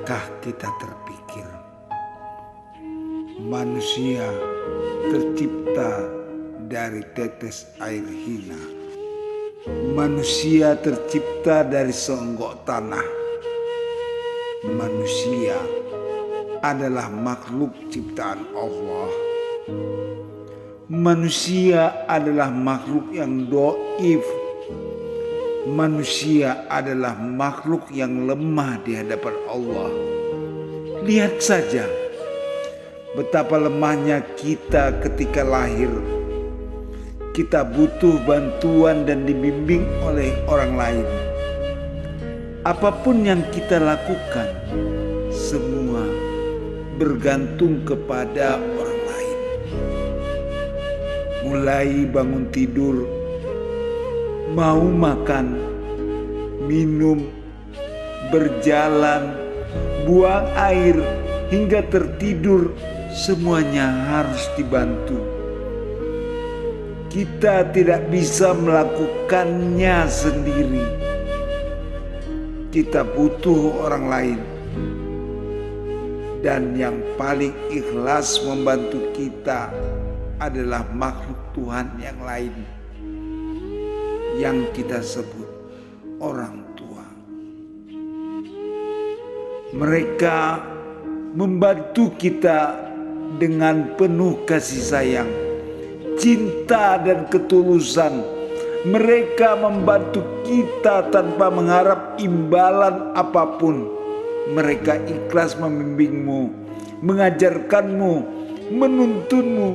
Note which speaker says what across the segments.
Speaker 1: Pernahkah kita terpikir manusia tercipta dari tetes air hina? Manusia tercipta dari seonggok tanah. Manusia adalah makhluk ciptaan Allah. Manusia adalah makhluk yang dhaif. Manusia adalah makhluk yang lemah di hadapan Allah. Lihat saja betapa lemahnya kita ketika lahir. Kita butuh bantuan dan dibimbing oleh orang lain. Apapun yang kita lakukan, semua bergantung kepada orang lain. Mulai bangun tidur, mau makan, minum, berjalan, buang air, hingga tertidur, semuanya harus dibantu. Kita tidak bisa melakukannya sendiri. Kita butuh orang lain. Dan yang paling ikhlas membantu kita adalah makhluk Tuhan yang lain, yang kita sebut orang tua. Mereka membantu kita dengan penuh kasih sayang, cinta dan ketulusan. Mereka membantu kita tanpa mengharap imbalan apapun. Mereka ikhlas membimbingmu, mengajarkanmu, menuntunmu,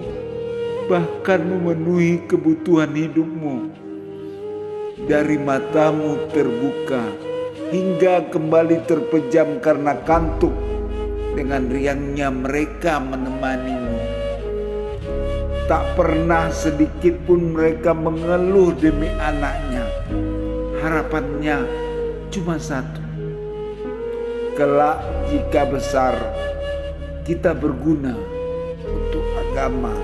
Speaker 1: bahkan memenuhi kebutuhan hidupmu. Dari matamu terbuka hingga kembali terpejam karena kantuk, dengan riangnya mereka menemanimu. Tak pernah sedikit pun mereka mengeluh demi anaknya. Harapannya cuma satu: kelak jika besar, kita berguna untuk agama,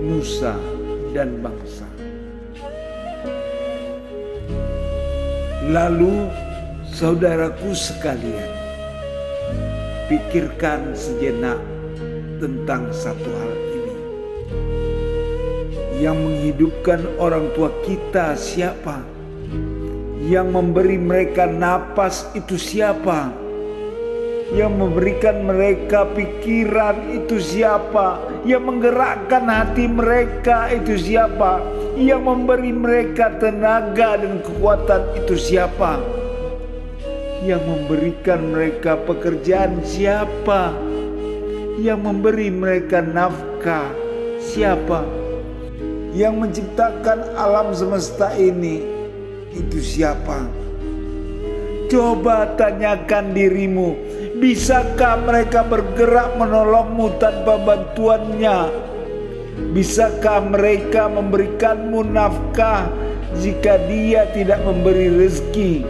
Speaker 1: nusa, dan bangsa. Lalu saudaraku sekalian, pikirkan sejenak tentang satu hal ini. Yang menghidupkan orang tua kita siapa? Yang memberi mereka napas itu siapa? Yang memberikan mereka pikiran itu siapa? Yang menggerakkan hati mereka itu siapa? Yang memberi mereka tenaga dan kekuatan itu siapa? Yang memberikan mereka pekerjaan siapa? Yang memberi mereka nafkah siapa? Yang menciptakan alam semesta ini itu siapa? Coba tanyakan dirimu, bisakah mereka bergerak menolongmu tanpa bantuannya? Bisakah mereka memberikanmu nafkah jika dia tidak memberi rezeki?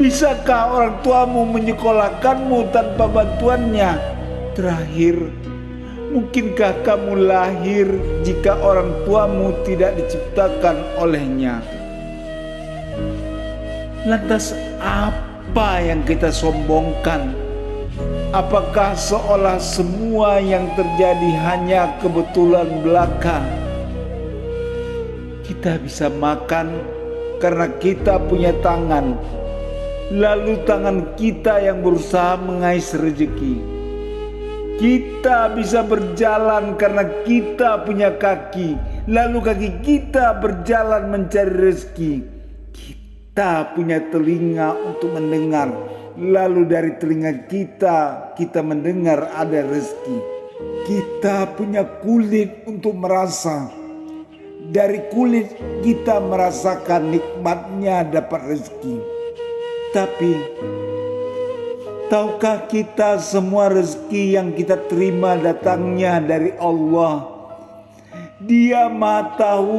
Speaker 1: Bisakah orang tuamu menyekolahkanmu tanpa bantuannya? Terakhir, mungkinkah kamu lahir jika orang tuamu tidak diciptakan olehnya? Lantas apa yang kita sombongkan? Apakah seolah semua yang terjadi hanya kebetulan belaka? Kita bisa makan karena kita punya tangan. Lalu tangan kita yang berusaha mengais rezeki. Kita bisa berjalan karena kita punya kaki. Lalu kaki kita berjalan mencari rezeki. Kita punya telinga untuk mendengar. Lalu dari telinga kita mendengar ada rezeki. Kita punya kulit untuk merasa. Dari kulit kita merasakan nikmatnya dapat rezeki. Tapi tahukah kita semua rezeki yang kita terima datangnya dari Allah? Dia Maha Tahu,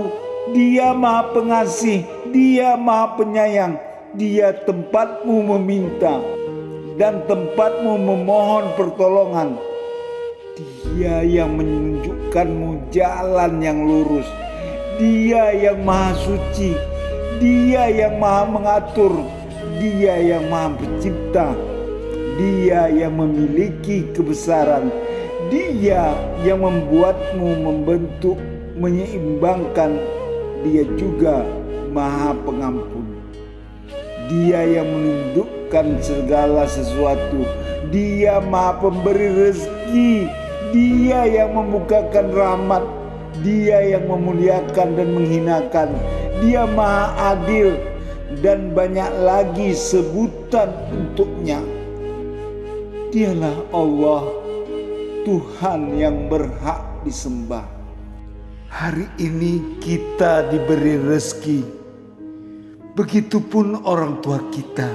Speaker 1: Dia Maha Pengasih, Dia Maha Penyayang. Dia tempatmu meminta dan tempatmu memohon pertolongan. Dia yang menunjukkanmu jalan yang lurus. Dia yang Maha Suci. Dia yang Maha Mengatur. Dia yang Maha Pencipta. Dia yang memiliki kebesaran. Dia yang membuatmu, membentuk, menyeimbangkan. Dia juga Maha Pengampun. Dia yang menundukkan segala sesuatu. Dia Maha Pemberi rezeki. Dia yang membukakan rahmat. Dia yang memuliakan dan menghinakan. Dia Maha Adil, dan banyak lagi sebutan untuknya. Dialah Allah, Tuhan yang berhak disembah. Hari ini kita diberi rezeki, begitupun orang tua kita.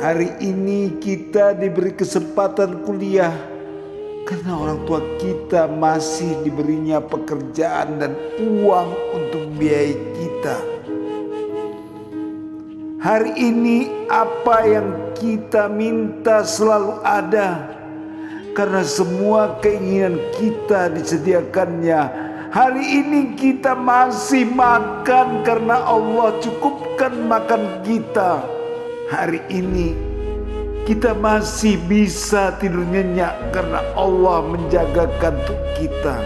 Speaker 1: Hari ini kita diberi kesempatan kuliah karena orang tua kita masih diberinya pekerjaan dan uang untuk biaya kita. Hari ini apa yang kita minta selalu ada, karena semua keinginan kita disediakannya. Hari ini kita masih makan karena Allah cukupkan makan kita. Hari ini kita masih bisa tidur nyenyak karena Allah menjagakan untuk kita.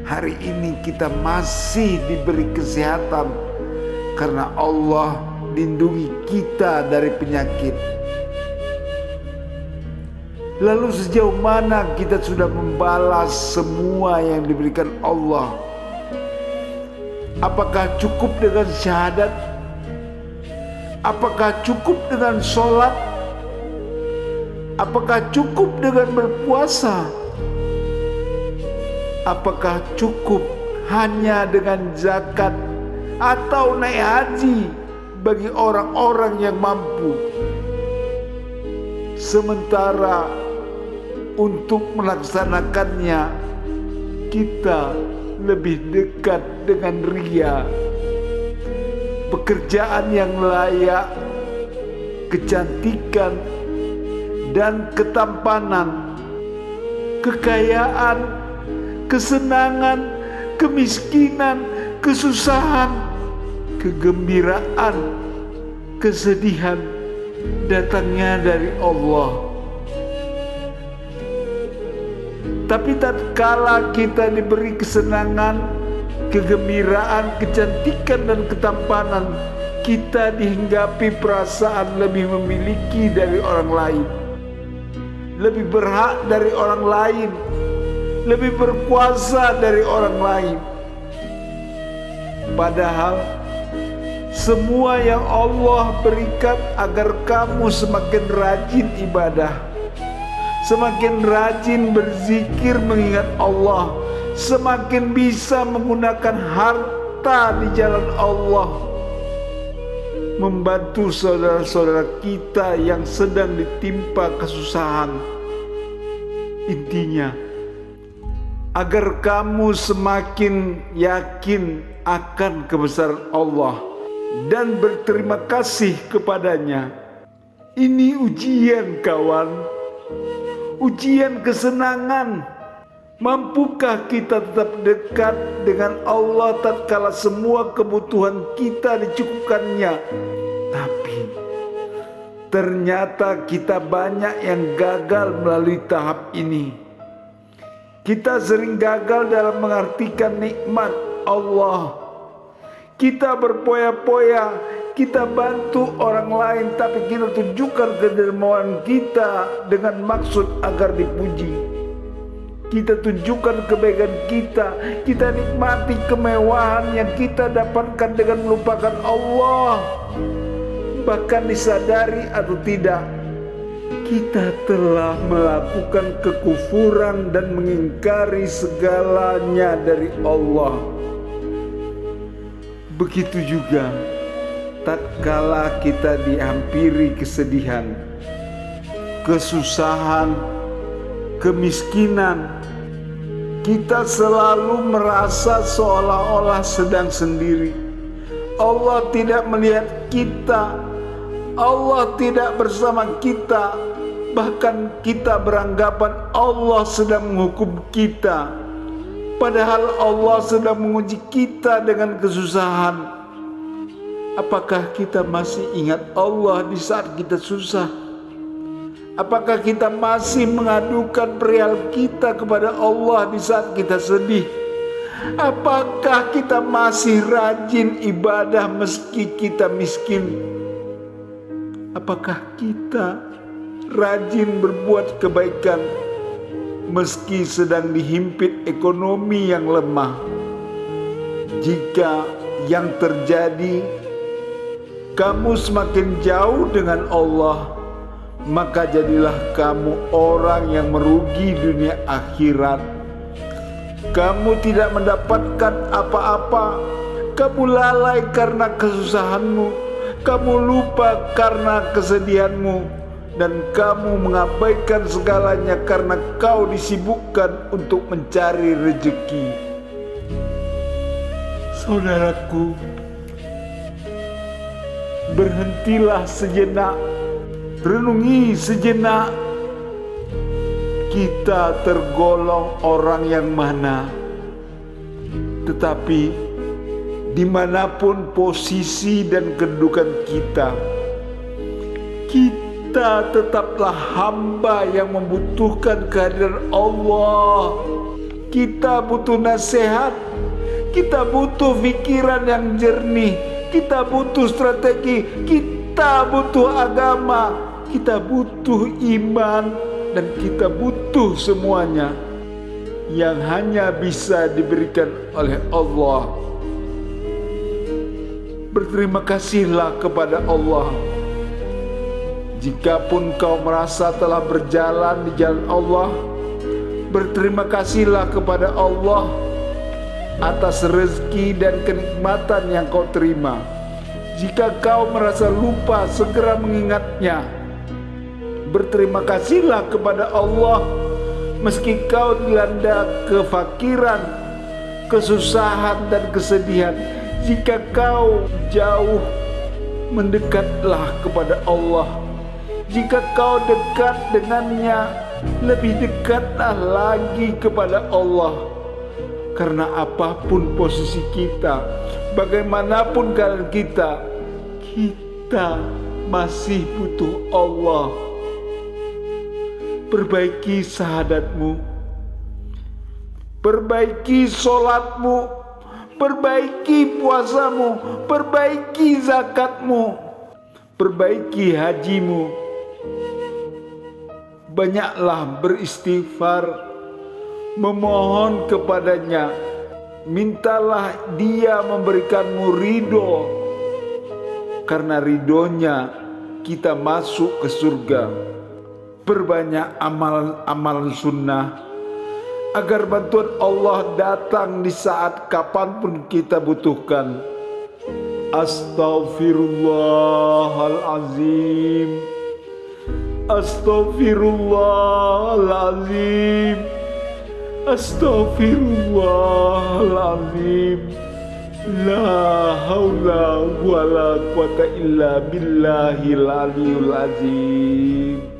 Speaker 1: Hari ini kita masih diberi kesehatan karena Allah lindungi kita dari penyakit. Lalu sejauh mana kita sudah membalas semua yang diberikan Allah? Apakah cukup dengan syahadat? Apakah cukup dengan sholat? Apakah cukup dengan berpuasa? Apakah cukup hanya dengan zakat atau naik haji bagi orang-orang yang mampu? Sementara untuk melaksanakannya kita lebih dekat dengan ria, pekerjaan yang layak, kecantikan dan ketampanan, kekayaan, kesenangan, kemiskinan, kesusahan, kegembiraan, kesedihan datangnya dari Allah. Tapi tatkala kita diberi kesenangan, kegembiraan, kecantikan dan ketampanan, kita dihinggapi perasaan lebih memiliki dari orang lain, lebih berhak dari orang lain, lebih berkuasa dari orang lain. Padahal semua yang Allah berikan agar kamu semakin rajin ibadah, semakin rajin berzikir mengingat Allah, semakin bisa menggunakan harta di jalan Allah, membantu saudara-saudara kita yang sedang ditimpa kesusahan. Intinya, agar kamu semakin yakin akan kebesaran Allah dan berterima kasih kepadanya. Ini ujian, kawan. Ujian kesenangan. Mampukah kita tetap dekat dengan Allah tatkala semua kebutuhan kita dicukupkannya? Tapi ternyata kita banyak yang gagal melalui tahap ini. Kita sering gagal dalam mengartikan nikmat Allah. Kita berpoya-poya, kita bantu orang lain, tapi kita tunjukkan kedermawan kita dengan maksud agar dipuji. Kita tunjukkan kebaikan kita nikmati kemewahan yang kita dapatkan dengan melupakan Allah. Bahkan disadari atau tidak, kita telah melakukan kekufuran dan mengingkari segalanya dari Allah. Begitu juga tatkala kita dihampiri kesedihan, kesusahan, kemiskinan, kita selalu merasa seolah-olah sedang sendiri. Allah tidak melihat kita, Allah tidak bersama kita, bahkan kita beranggapan Allah sedang menghukum kita, padahal Allah sedang menguji kita dengan kesusahan. Apakah kita masih ingat Allah di saat kita susah? Apakah kita masih mengadukan perihal kita kepada Allah di saat kita sedih? Apakah kita masih rajin ibadah meski kita miskin? Apakah kita rajin berbuat kebaikan meski sedang dihimpit ekonomi yang lemah? Jika yang terjadi kamu semakin jauh dengan Allah, maka jadilah kamu orang yang merugi dunia akhirat. Kamu tidak mendapatkan apa-apa. Kamu lalai karena kesusahanmu. Kamu lupa karena kesedihanmu. Dan kamu mengabaikan segalanya karena kau disibukkan untuk mencari rezeki. Saudaraku, berhentilah sejenak. Renungi sejenak, kita tergolong orang yang mana. Tetapi dimanapun posisi dan kedudukan kita, kita tetaplah hamba yang membutuhkan kehadiran Allah. Kita butuh nasihat, kita butuh pikiran yang jernih, kita butuh strategi, kita butuh agama, kita butuh iman, dan kita butuh semuanya yang hanya bisa diberikan oleh Allah. Berterima kasihlah kepada Allah. Jikapun kau merasa telah berjalan di jalan Allah, berterima kasihlah kepada Allah atas rezeki dan kenikmatan yang kau terima. Jika kau merasa lupa, segera mengingatnya. Berterima kasihlah kepada Allah meski kau dilanda kefakiran, kesusahan dan kesedihan. Jika kau jauh, mendekatlah kepada Allah. Jika kau dekat dengannya, lebih dekatlah lagi kepada Allah. Karena apapun posisi kita, bagaimanapun keadaan kita, kita masih butuh Allah. Perbaiki sahadatmu, perbaiki sholatmu, perbaiki puasamu, perbaiki zakatmu, perbaiki hajimu. Banyaklah beristighfar, memohon kepadanya, mintalah dia memberikanmu ridho, karena ridhonya kita masuk ke surga. Perbanyak amalan-amalan sunnah agar bantuan Allah datang di saat kapanpun kita butuhkan. Astaghfirullahalazim, astaghfirullahalazim, astaghfirullahalazim. La haula wala quwata illa billahil aliyul azim.